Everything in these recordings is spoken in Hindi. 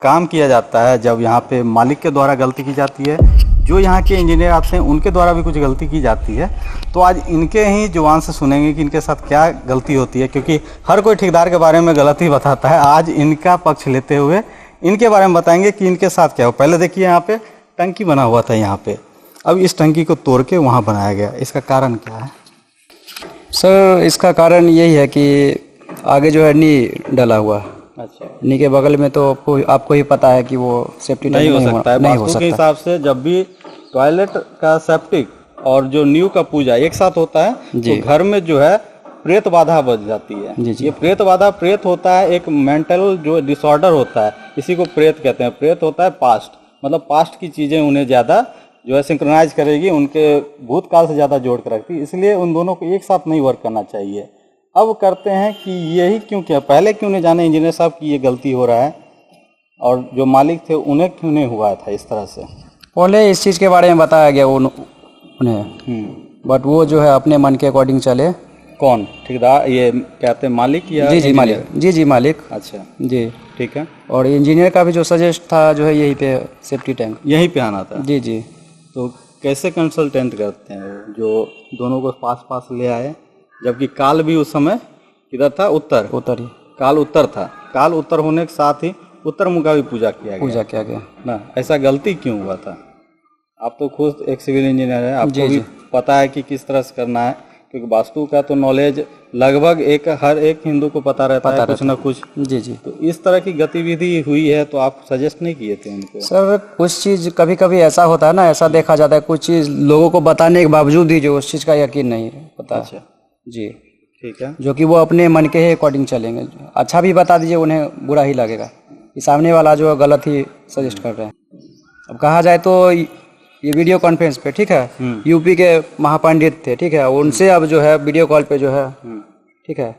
काम किया जाता है, जब यहाँ पे मालिक के द्वारा गलती की जाती है, जो यहाँ के इंजीनियर आते हैं उनके द्वारा भी कुछ गलती की जाती है। तो आज इनके ही जुबान से सुनेंगे कि इनके साथ क्या गलती होती है, क्योंकि हर कोई ठेकेदार के बारे में गलती बताता है। आज इनका पक्ष लेते हुए इनके बारे में बताएंगे कि इनके साथ क्या हो। पहले देखिए, यहाँ पे टंकी बना हुआ था यहाँ पे, अब इस टंकी को तोड़ के वहाँ बनाया गया, इसका कारण क्या है? सर इसका कारण यही है कि आगे जो है नी डला हुआ। अच्छा, नी के बगल में तो आपको ही पता है कि वो सेफ्टी नहीं हो सकता है। वास्तु के हिसाब से जब भी टॉयलेट का सेप्टिक और जो न्यू का पूजा एक साथ होता है तो घर में जो है प्रेत बाधा बच जाती है। ये प्रेत बाधा, प्रेत होता है एक मेंटल जो डिसऑर्डर होता है, इसी को प्रेत कहते हैं। प्रेत होता है पास्ट, मतलब पास्ट की चीजें उन्हें ज्यादा जो है सिंक्रोनाइज करेगी, उनके भूतकाल से ज्यादा जोड़ कर रखती है, इसलिए उन दोनों को एक साथ नहीं वर्क करना चाहिए। अब करते हैं कि यही क्यों किया, पहले क्यों नहीं जाने इंजीनियर साहब की ये गलती हो रहा है, और जो मालिक थे उन्हें क्यों नहीं हुआ था इस तरह से? पहले इस चीज़ के बारे में बताया गया उन्हें, बट वो जो है अपने मन के अकॉर्डिंग चले। कौन ठेकेदार, ये कहते हैं मालिक या? जी मालिक। जी मालिक। अच्छा जी ठीक है। और इंजीनियर का भी जो सजेस्ट था जो है यहीं पे सेफ्टी टैंक यहीं पे आना था। जी। तो कैसे कंसल्टेंट करते हैं वो, जो दोनों को पास ले आए, जबकि काल भी उस समय किधर था? उत्तर ही। काल उत्तर था। काल उत्तर होने के साथ ही उत्तर मुख का भी पूजा किया गया ना। ऐसा गलती क्यों हुआ था? आप तो खुद एक सिविल इंजीनियर है, आपको भी पता है कि किस तरह से करना है, क्योंकि वास्तु का तो नॉलेज लगभग हर एक हिंदू को पता रहता है कुछ ना कुछ। जी। तो इस तरह की गतिविधि हुई है तो आप सजेस्ट नहीं किए थे उनको? सर कुछ चीज़ कभी कभी ऐसा होता है ना, ऐसा देखा जाता है कुछ चीज़ लोगों को बताने के बावजूद ही जो उस चीज़ का यकीन नहीं पता। अच्छा जी ठीक है। जो कि वो अपने मन के ही अकॉर्डिंग चलेंगे। अच्छा भी बता दीजिए उन्हें बुरा ही लगेगा कि सामने वाला जो गलत ही सजेस्ट कर रहे हैं। अब कहा जाए तो ये वीडियो कॉन्फ्रेंस पे ठीक है, यूपी के महापंडित थे ठीक है, उनसे अब जो है वीडियो कॉल पे जो है ठीक है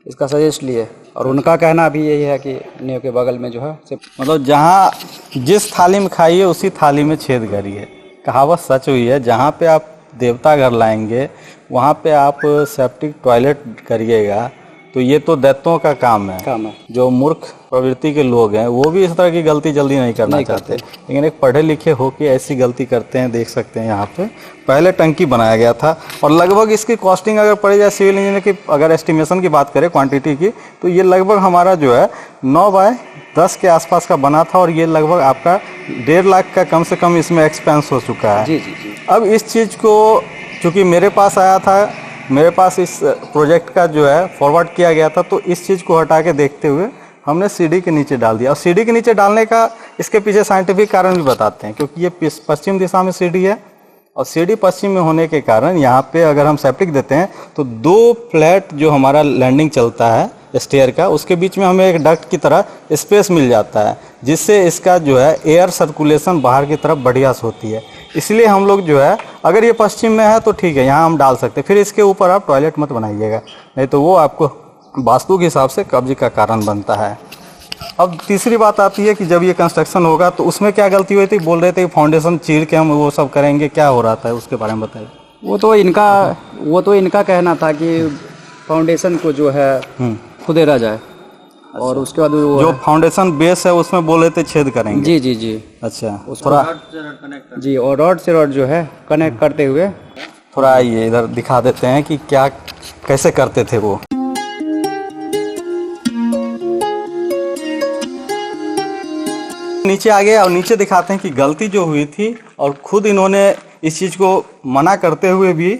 इसका सजेस्ट लिए, और उनका कहना भी यही है कि नींव के बगल में जो है मतलब जहाँ जिस थाली में खाइए उसी थाली में छेद करिए, कहावत सच हुई है। जहाँ पे आप देवता घर लाएंगे वहाँ पे आप सेप्टिक टॉयलेट करिएगा, तो ये तो दैत्यों का काम है। जो मूर्ख प्रवृत्ति के लोग हैं वो भी इस तरह की गलती जल्दी नहीं करना चाहते, लेकिन एक पढ़े लिखे होके ऐसी गलती करते हैं। देख सकते हैं यहाँ पे पहले टंकी बनाया गया था, और लगभग इसकी कॉस्टिंग अगर पड़ी जाए सिविल इंजीनियर की, अगर एस्टिमेशन की बात करें क्वांटिटी की, तो ये लगभग हमारा जो है 9 बाय 10 के आसपास का बना था, और ये लगभग आपका 1.5 लाख का कम से कम इसमें एक्सपेंस हो चुका है। जी। अब इस चीज़ को चूँकि मेरे पास आया था, मेरे पास इस प्रोजेक्ट का जो है फॉरवर्ड किया गया था, तो इस चीज़ को हटा के देखते हुए हमने सीढ़ी के नीचे डाल दिया। और सीढ़ी के नीचे डालने का इसके पीछे साइंटिफिक कारण भी बताते हैं, क्योंकि ये पश्चिम दिशा में सीढ़ी है, और सीढ़ी पश्चिम में होने के कारण यहाँ पे अगर हम सेप्टिक देते हैं तो 2 फ्लैट जो हमारा लैंडिंग चलता है स्टेयर का, उसके बीच में हमें एक डक्ट की तरह स्पेस मिल जाता है, जिससे इसका जो है एयर सर्कुलेशन बाहर की तरफ बढ़िया से होती है। इसलिए हम लोग जो है, अगर ये पश्चिम में है तो ठीक है, यहाँ हम डाल सकते हैं, फिर इसके ऊपर आप टॉयलेट मत बनाइएगा, नहीं तो वो आपको वास्तु के हिसाब से कब्ज का कारण बनता है। अब तीसरी बात आती है कि जब ये कंस्ट्रक्शन होगा तो उसमें क्या गलती हुई थी? बोल रहे थे फाउंडेशन चीर के हम वो सब करेंगे, क्या हो रहा था उसके बारे में बताइए। वो तो इनका कहना था कि फाउंडेशन को जो है खुदेरा जाए। अच्छा। और उसके बाद जो फाउंडेशन बेस है उसमें बोल रहे थे छेद करेंगे। जी। अच्छा थोड़ा जी, और रॉड से रॉड जो है कनेक्ट करते हुए थोड़ा आइए इधर दिखा देते हैं कि क्या कैसे करते थे वो। नीचे आ गए और नीचे दिखाते हैं कि गलती जो हुई थी, और खुद इन्होंने इस चीज़ को मना करते हुए भी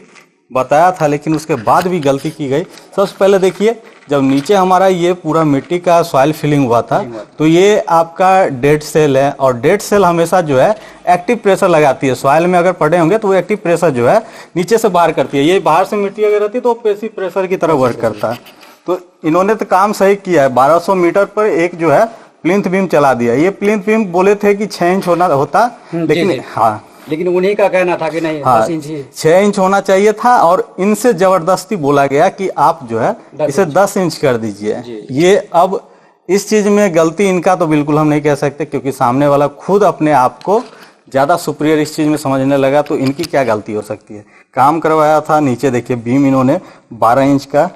बताया था, लेकिन उसके बाद भी गलती की गई। सबसे पहले देखिए, जब नीचे हमारा ये पूरा मिट्टी का सॉइल फिलिंग हुआ था, तो ये आपका डेड सेल है, और डेड सेल हमेशा जो है एक्टिव प्रेशर लगाती है। सॉइल में अगर पड़े होंगे तो वो एक्टिव प्रेशर जो है नीचे से बाहर करती है। ये बाहर से मिट्टी अगर रहती है तो पैसिव प्रेशर की तरह वर्क करता है। तो इन्होंने तो काम सही किया है, 1200 मीटर पर एक जो है प्लिंथ बीम चला दिया। ये प्लिंथ बीम बोले थे कि 6 इंच होता, लेकिन लेकिन उन्हीं का कहना था कि नहीं 10 इंच ही 6 इंच होना चाहिए था, और इनसे जबरदस्ती बोला गया कि आप जो है इसे 10 इंच कर दीजिए। ये अब इस चीज में गलती इनका तो बिल्कुल हम नहीं कह सकते, क्योंकि सामने वाला खुद अपने आप को ज्यादा सुपीरियर इस चीज में समझने लगा, तो इनकी क्या गलती हो सकती है? काम करवाया था। नीचे देखिए बीम इन्होंने 12 इंच का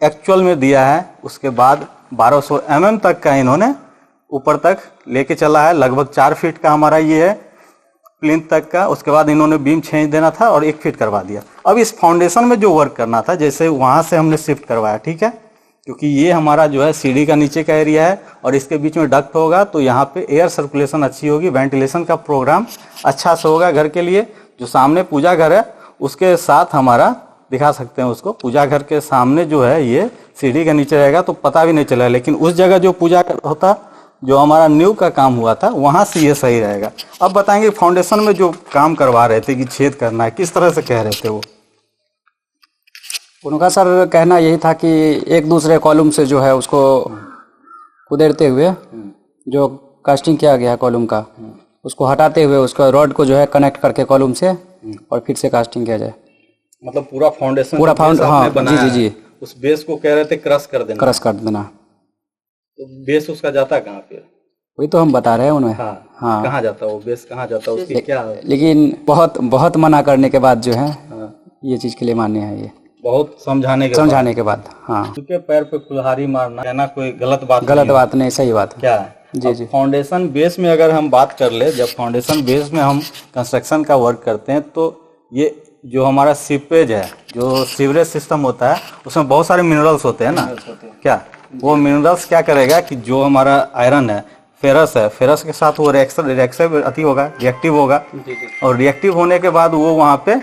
एक्चुअल में दिया है, उसके बाद 1200 mm तक का इन्होंने ऊपर तक लेके चला है। लगभग 4 फीट का हमारा ये है प्लिंथ तक का। उसके बाद इन्होंने बीम छेंच देना था और 1 फीट करवा दिया। अब इस फाउंडेशन में जो वर्क करना था, जैसे वहाँ से हमने शिफ्ट करवाया, ठीक है, क्योंकि ये हमारा जो है सीढ़ी का नीचे का एरिया है और इसके बीच में डक्ट होगा, तो यहाँ पे एयर सर्कुलेशन अच्छी होगी, वेंटिलेशन का प्रोग्राम अच्छा से होगा घर के लिए। जो सामने पूजा घर है उसके साथ हमारा दिखा सकते हैं उसको, पूजा घर के सामने जो है ये सीढ़ी का नीचे रहेगा तो पता भी नहीं चलेगा, लेकिन उस जगह जो पूजा होता, जो हमारा न्यू का काम हुआ था, वहाँ से ये सही रहेगा। अब बताएंगे फाउंडेशन में जो काम करवा रहे थे कि छेद करना है, किस तरह से कह रहे थे वो? उनका सर कहना यही था कि एक दूसरे कॉलम से जो है उसको उधेड़ते हुए जो कास्टिंग किया गया है कॉलम का, उसको हटाते हुए उसका रॉड को जो है कनेक्ट करके कॉलम से और फिर से कास्टिंग किया जाए। मतलब पूरा फाउंडेशन, पूरा फाउंडेशन, हाँ जी, उस बेस को कह रहे थे क्रश कर देना। तो बेस उसका जाता कहाँ पे? वही तो हम बता रहे हैं उन्हें। हाँ। कहाँ जाता वो बेस, कहाँ जाता उसकी क्या है? लेकिन बहुत मना करने के बाद जो है ये चीज के लिए मान्य है। ये बहुत समझाने के बाद हाँ, क्योंकि पैर पे कुल्हाड़ी मारना कहना कोई गलत बात नहीं, सही बात है। क्या है जी। फाउंडेशन बेस में अगर हम बात कर ले, जब फाउंडेशन बेस में हम कंस्ट्रक्शन का वर्क करते हैं तो ये जो हमारा सीपेज है, जो सीवरेज सिस्टम होता है, उसमें बहुत सारे मिनरल्स होते हैं ना। क्या वो मिनरल्स क्या करेगा कि जो हमारा आयरन है, फेरस है, फेरस के साथ वो रिएक्टिव होगा और रिएक्टिव होने के बाद वो वहाँ पे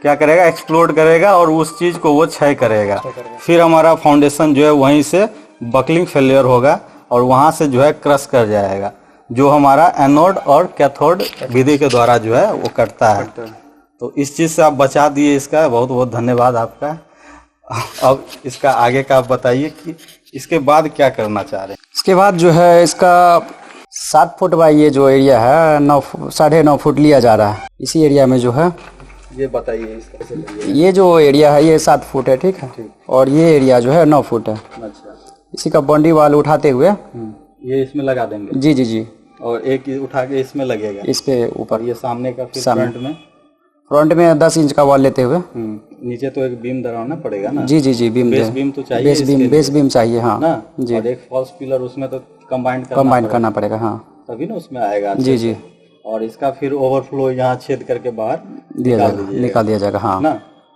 क्या करेगा, एक्सप्लोड करेगा और उस चीज़ को वो क्षय करेगा। फिर हमारा फाउंडेशन जो है वहीं से बकलिंग फेलियर होगा और वहाँ से जो है क्रश कर जाएगा, जो हमारा एनोड और कैथोड विधि के द्वारा जो है वो कटता है। तो इस चीज़ से आप बचा दिए, इसका बहुत बहुत धन्यवाद आपका। अब इसका आगे का आप बताइए कि इसके बाद क्या करना चाह रहे हैं? इसके बाद जो है इसका 7 फुट बाई ये जो एरिया है 9.5 फुट लिया जा रहा है। इसी एरिया में जो है ये बताइए इसका। ये जो एरिया है ये 7 फुट है, ठीक है, और ये एरिया जो है 9 फुट है। अच्छा। इसी का बाउंड्री वाल उठाते हुए ये इसमें लगा देंगे? जी। और एक उठा के इसमें लगेगा, इस पे ऊपर, ये सामने का फिर फ्रंट में 10 इंच का वॉल लेते हुए नीचे तो एक बीम दराना पड़ेगा ना। जी बेस बीम तो चाहिए, बेस बीम चाहिए हाँ ना जी। और एक फॉल्स पिलर उसमें तो कंबाइन करना पड़ेगा हाँ, तभी ना उसमें आएगा। जी। और इसका फिर ओवरफ्लो यहाँ छेद करके बाहर निकाल दिया जाएगा हाँ ना।